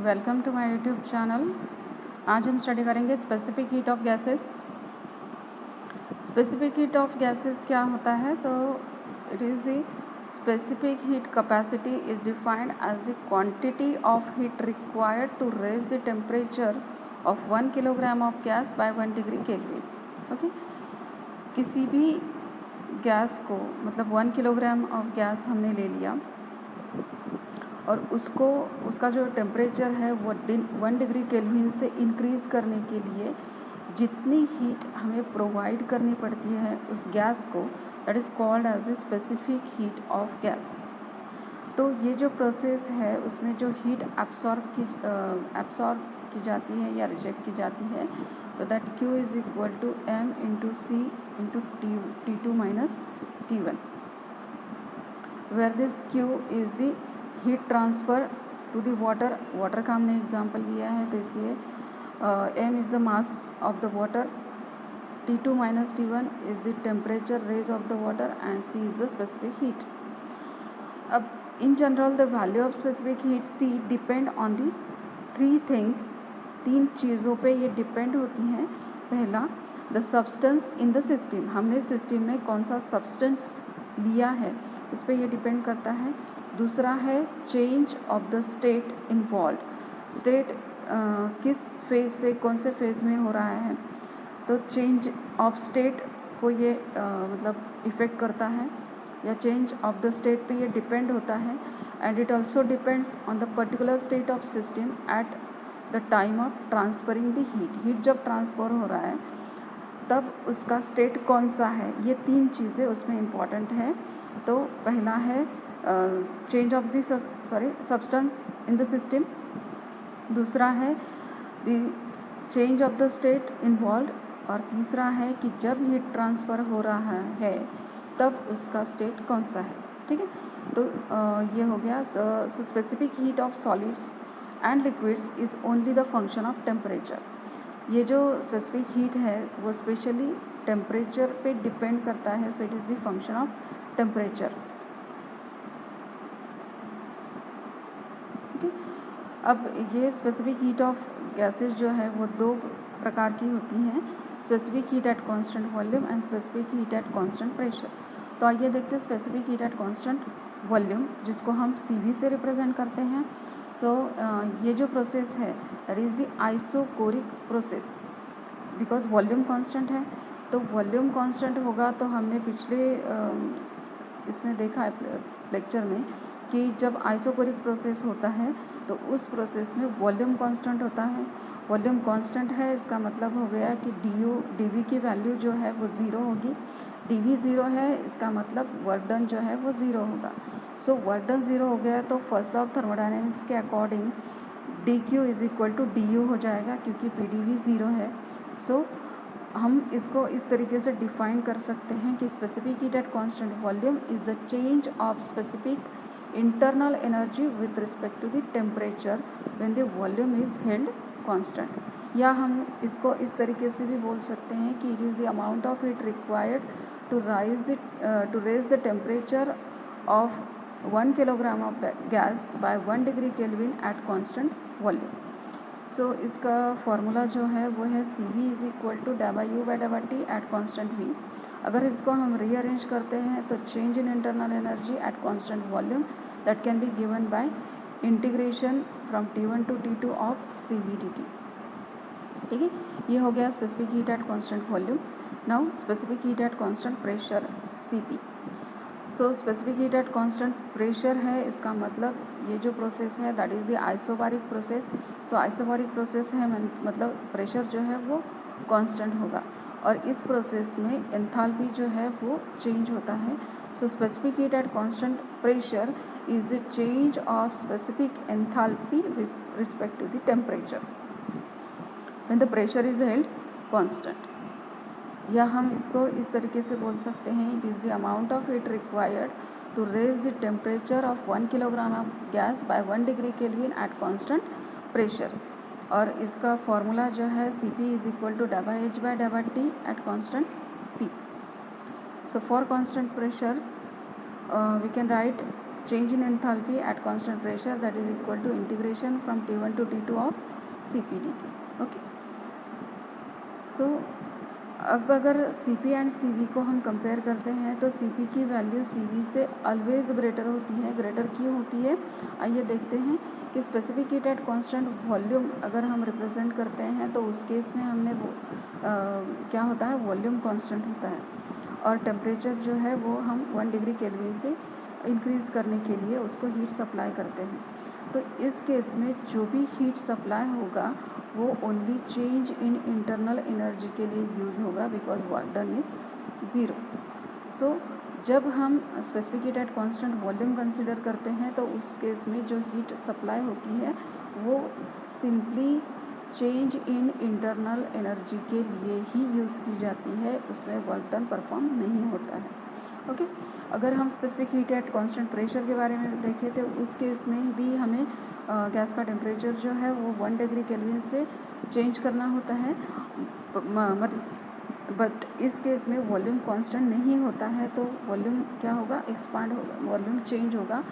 Welcome to my YouTube channel. आज हम study करेंगे specific heat of gases. Specific heat of gases क्या होता है? तो it is the specific heat capacity is defined as the quantity of heat required to raise the temperature of 1 kilogram of gas by 1 degree kelvin. Okay, किसी भी gas को मतलब 1 kilogram of gas हमने ले लिया और उसका जो टेम्परेचर है वो 1 डिग्री केल्विन से इंक्रीज़ करने के लिए जितनी हीट हमें प्रोवाइड करनी पड़ती है उस गैस को, that is called as the specific heat of gas. तो ये जो प्रोसेस है उसमें जो हीट एब्सॉर्ब की जाती है या रिजेक्ट की जाती है, तो that Q is equal to M into C into T2 minus T1, where this Q is the heat transfer to the water का हमने एग्जांपल लिया है, तो इसलिए M is the mass of the water, T2 minus T1 is the temperature rise of the water and C is the specific heat. अब in general the value of specific heat C depend on the 3 things. 3 चीज़ों पे ये depend होती हैं। पहला, the substance in the system, हमने system में कौन सा सब्सटेंस लिया है उस पर यह डिपेंड करता है। दूसरा है change of the state involve, state किस फेज़ से कौन से फेज़ में हो रहा है, तो चेंज ऑफ स्टेट को ये मतलब इफ़ेक्ट करता है या चेंज ऑफ द स्टेट पे ये डिपेंड होता है। And it also depends on the particular state of system at the time of transferring the heat जब ट्रांसफ़र हो रहा है तब उसका स्टेट कौन सा है। ये 3 चीज़ें उसमें इम्पॉर्टेंट है। तो पहला है change of the substance in the system, दूसरा है the change of the state involve, और तीसरा है कि जब हीट ट्रांसफ़र हो रहा है तब उसका स्टेट कौन सा है। ठीक है, तो ये हो गया। सो specific heat of solids and liquids is only the function of temperature. ये जो स्पेसिफिक हीट है वो स्पेशली टेम्परेचर पे डिपेंड करता है, so it is the function of temperature. अब ये स्पेसिफिक हीट ऑफ गैसेस जो है वो 2 प्रकार की होती हैं, specific heat at constant volume and specific heat at constant pressure. तो आइए देखते हैं specific heat at constant volume, जिसको हम CV से रिप्रेजेंट करते हैं। सो ये जो प्रोसेस है that is the isochoric process, because volume constant है। तो वॉल्यूम कांस्टेंट होगा तो हमने पिछले इसमें देखा है लेक्चर में कि जब आइसोकोरिक प्रोसेस होता है तो उस प्रोसेस में वॉल्यूम कांस्टेंट होता है। वॉल्यूम कांस्टेंट है, इसका मतलब हो गया कि dV की वैल्यू जो है वो 0 होगी। dV 0 है, इसका मतलब वर्क डन जो है वो 0 होगा। सो वर्क डन 0 हो गया तो फर्स्ट लॉ ऑफ थर्मोडायनेमिक्स के according dQ is equal to du हो जाएगा, क्योंकि PdV 0 है। सो हम इसको इस तरीके से डिफाइन कर सकते हैं कि specific heat at constant volume is the change of specific internal energy with respect to the temperature when the volume is held constant। या हम इसको इस तरीके से भी बोल सकते हैं कि it is the amount of heat required to raise the temperature of 1 kilogram of gas by 1 degree Kelvin at constant volume। सो इसका फॉर्मूला जो है वो है CV is equal to ∂U/∂T at constant V। अगर इसको हम रीअरेंज करते हैं तो change in internal energy at constant volume that can be given by integration from T1 to T2 of CV dt। ठीक है, ये हो गया specific heat at constant volume. Now specific heat at constant pressure CP। So specific heat at constant pressure है, इसका मतलब ये जो प्रोसेस है that is the isobaric process. So isobaric process है मतलब प्रेशर जो है वो कांस्टेंट होगा, और इस प्रोसेस में एंथैल्पी जो है वो चेंज होता है। So specific heat at constant pressure is the change of specific enthalpy with respect to the temperature when the pressure is held constant. या हम इसको इस तरीके से बोल सकते हैं, it is the amount of heat required to raise the temperature of 1 kilogram of gas by 1 degree kelvin at constant pressure. और इसका फॉर्मूला जो है CP is equal to ∂H/∂T at constant P। So for constant pressure we can write change in enthalpy at constant pressure, that is equal to integration from T1 to T2 of Cp dt. Okay, so अब अगर Cp and Cv को हम compare करते हैं तो Cp की value Cv से always greater होती है. ग्रेटर क्यों होती है, आइए देखते हैं कि specific heat at constant volume अगर हम रिप्रेजेंट करते हैं तो उस केस में हमने क्या होता है, वॉल्यूम कांस्टेंट होता है, और टेम्परेचर जो है वो हम 1 डिग्री केल्विन से इंक्रीज़ करने के लिए उसको हीट सप्लाई करते हैं. तो इस केस में जो भी हीट सप्लाई होगा वो only change in internal energy के लिए यूज़ होगा, because work done is zero. So जब हम specific heat at constant volume consider करते हैं तो उस केस में जो हीट सप्लाई होती है वो simply change in internal energy के लिए ही यूज़ की जाती है, उसमें वर्क डन परफॉर्म नहीं होता है. ओके, अगर हम specific heat at constant pressure के बारे में देखें तो उस केस में भी हमें गैस का टेम्परेचर जो है वो 1 डिग्री केल्विन से चेंज करना होता है, बट इस केस में वॉल्यूम कांस्टेंट नहीं होता है. तो वॉल्यूम क्या होगा, एक्सपांड होगा, वॉल्यूम चेंज होगा.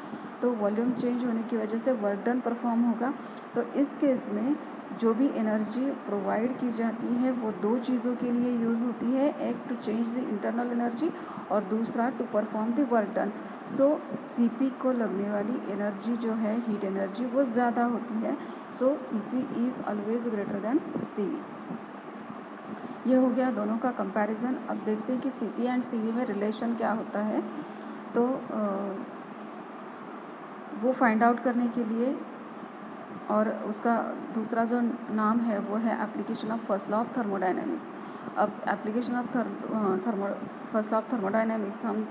तो वॉल्यूम चेंज होने की वजह से वर्क डन परफॉर्म होगा. तो इस केस में जो भी एनर्जी प्रोवाइड की जाती है वो दो चीज़ों के लिए यूज़ होती है, एक to change the internal energy और दूसरा to perform the work done. So Cp को लगने वाली एनर्जी जो है, हीट एनर्जी, वो ज़्यादा होती है. सो Cp is always greater than Cv. ये हो गया दोनों का कंपैरिजन. अब देखते हैं कि Cp एंड Cv में रिलेशन क्या होता है. तो वो फाइंड आउट करने के लिए, और उसका दूसरा जो नाम है वो है application of first law of thermodynamics. अब application of first law of thermodynamics हम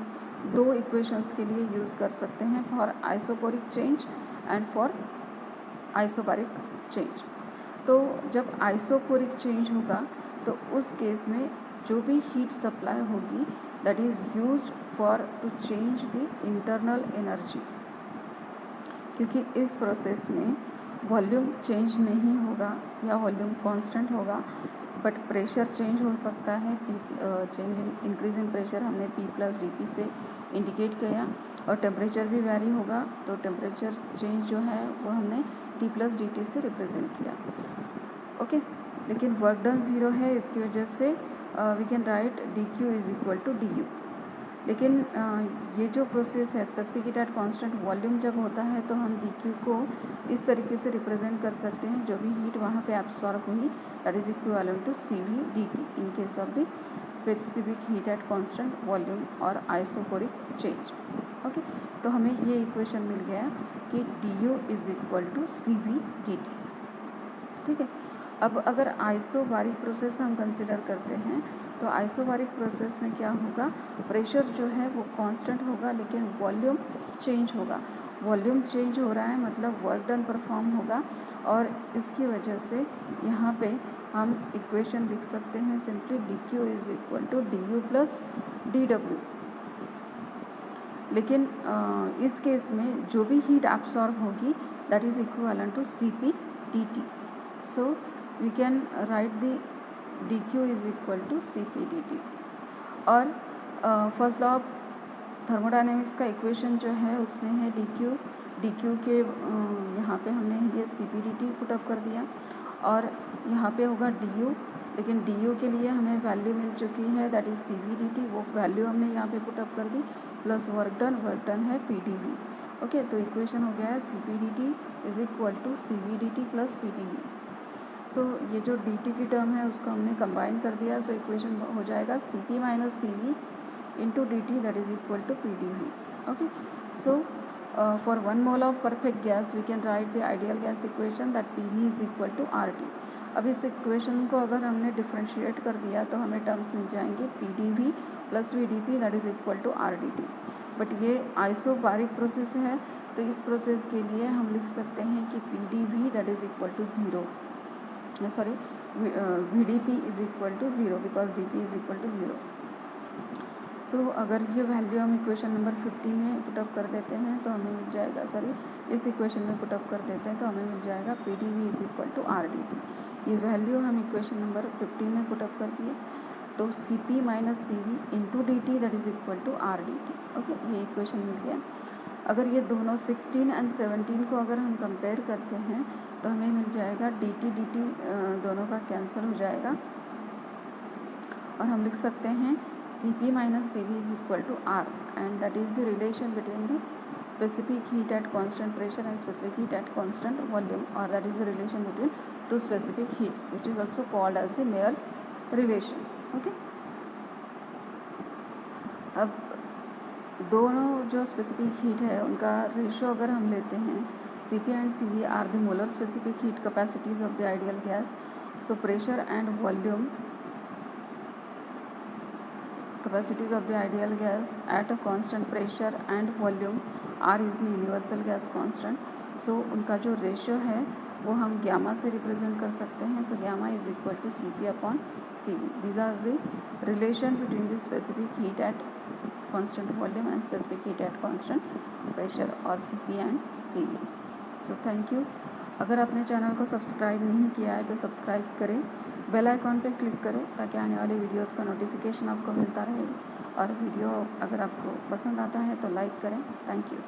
दो इक्वेशंस के लिए यूज़ कर सकते हैं, for isochoric change and for isobaric change. तो जब आइसोकोरिक चेंज होगा तो उस केस में जो भी हीट सप्लाई होगी that is used for to change the internal energy, क्योंकि इस प्रोसेस में वॉल्यूम चेंज नहीं होगा या वॉल्यूम कांस्टेंट होगा, बट प्रेशर चेंज हो सकता है. चेंज इंक्रीज इन प्रेशर हमने P + dP से इंडिकेट किया, और टेम्परेचर भी वैरी होगा. तो टेम्परेचर चेंज जो है वो हमने T + dt से रिप्रेजेंट किया. ओके, लेकिन वर्क डन ज़ीरो है, इसकी वजह से we can write dq = du. लेकिन ये जो प्रोसेस है specific heat at constant volume जब होता है तो हम dq को इस तरीके से रिप्रेजेंट कर सकते हैं, जो भी हीट वहाँ पे एब्सॉर्ब हुई that is equivalent to Cv dt in case of the specific heat at constant volume और आइसोकोरिक चेंज. ओके, तो हमें ये इक्वेशन मिल गया कि du = Cv dt. ठीक है. अब अगर आइसोबारिक प्रोसेस हम कंसिडर करते हैं तो आइसोबारिक प्रोसेस में क्या होगा, प्रेशर जो है वो कांस्टेंट होगा लेकिन वॉल्यूम चेंज होगा. वॉल्यूम चेंज हो रहा है मतलब वर्क डन परफॉर्म होगा, और इसकी वजह से यहाँ पे हम इक्वेशन लिख सकते हैं सिंपली dq = du + dw. लेकिन इस केस में जो भी हीट एब्सॉर्ब होगी that is equivalent to Cp dt. So we can write the dq = Cp dt. और फर्स्ट लॉ ऑफ थर्मोडायनेमिक्स का इक्वेशन जो है उसमें है dq के यहाँ पे हमने ये Cp dt पुटअप कर दिया, और यहाँ पे होगा du, लेकिन du के लिए हमें वैल्यू मिल चुकी है दैट इज़ Cv dt. वो वैल्यू हमने यहाँ पे पुटअप कर दी, प्लस वर्क डन है Pdv. ओके, तो इक्वेशन हो गया है Cp dt = Cv dt + Pdv. सो ये जो dt की टर्म है उसको हमने कंबाइन कर दिया. सो इक्वेशन हो जाएगा Cp - Cv × dt that is equal to Pdv. Okay, so for 1 mole of perfect gas we can write the ideal gas equation that Pv = RT. अब इस इक्वेशन को अगर हमने डिफ्रेंशिएट कर दिया तो हमें टर्म्स मिल जाएंगे Pdv + Vdp that is equal to RdT. But ये आइसोबारिक प्रोसेस है तो इस प्रोसेस के लिए हम लिख सकते हैं कि Pdv that is equal to 0, sorry Vdp = 0 because dp = 0. So अगर ये वैल्यू हम इक्वेशन नंबर 15 में पुटअप कर देते हैं तो हमें मिल जाएगा, सॉरी इस इक्वेशन में पुटअप कर देते हैं तो हमें मिल जाएगा Pdv = RdT. ये वैल्यू हम इक्वेशन नंबर 15 में पुटअप कर दिए, तो Cp - Cv × dt that is equal to RdT. Okay, ये इक्वेशन मिल गया. अगर ये दोनों 16 एंड 17 को अगर हम कंपेयर करते हैं तो हमें मिल जाएगा dt दोनों का कैंसिल हो जाएगा और हम लिख सकते हैं Cp minus Cv is equal to R, and that is the relation between the specific heat at constant pressure and specific heat at constant volume, or that is the relation between two specific heats, which is also called as the Mayer's relation. Okay. अब दोनों जो specific heat है उनका ratio अगर हम लेते हैं, Cp and Cv are the molar specific heat capacities of the ideal gas. So pressure and volume capacities of the ideal gas at a constant pressure and volume, R is the universal gas constant. So उनका जो ratio है वो हम gamma से represent कर सकते हैं. So gamma is equal to Cp upon Cv. These are the relation between the specific heat at constant volume and specific heat at constant pressure, or Cp and Cv. So thank you. अगर आपने channel को subscribe नहीं किया है तो subscribe करें, bell icon पे click करें ताकि आने वाले वीडियोस का नोटिफिकेशन आपको मिलता रहे, और वीडियो अगर आपको पसंद आता है तो लाइक करें. Thank you.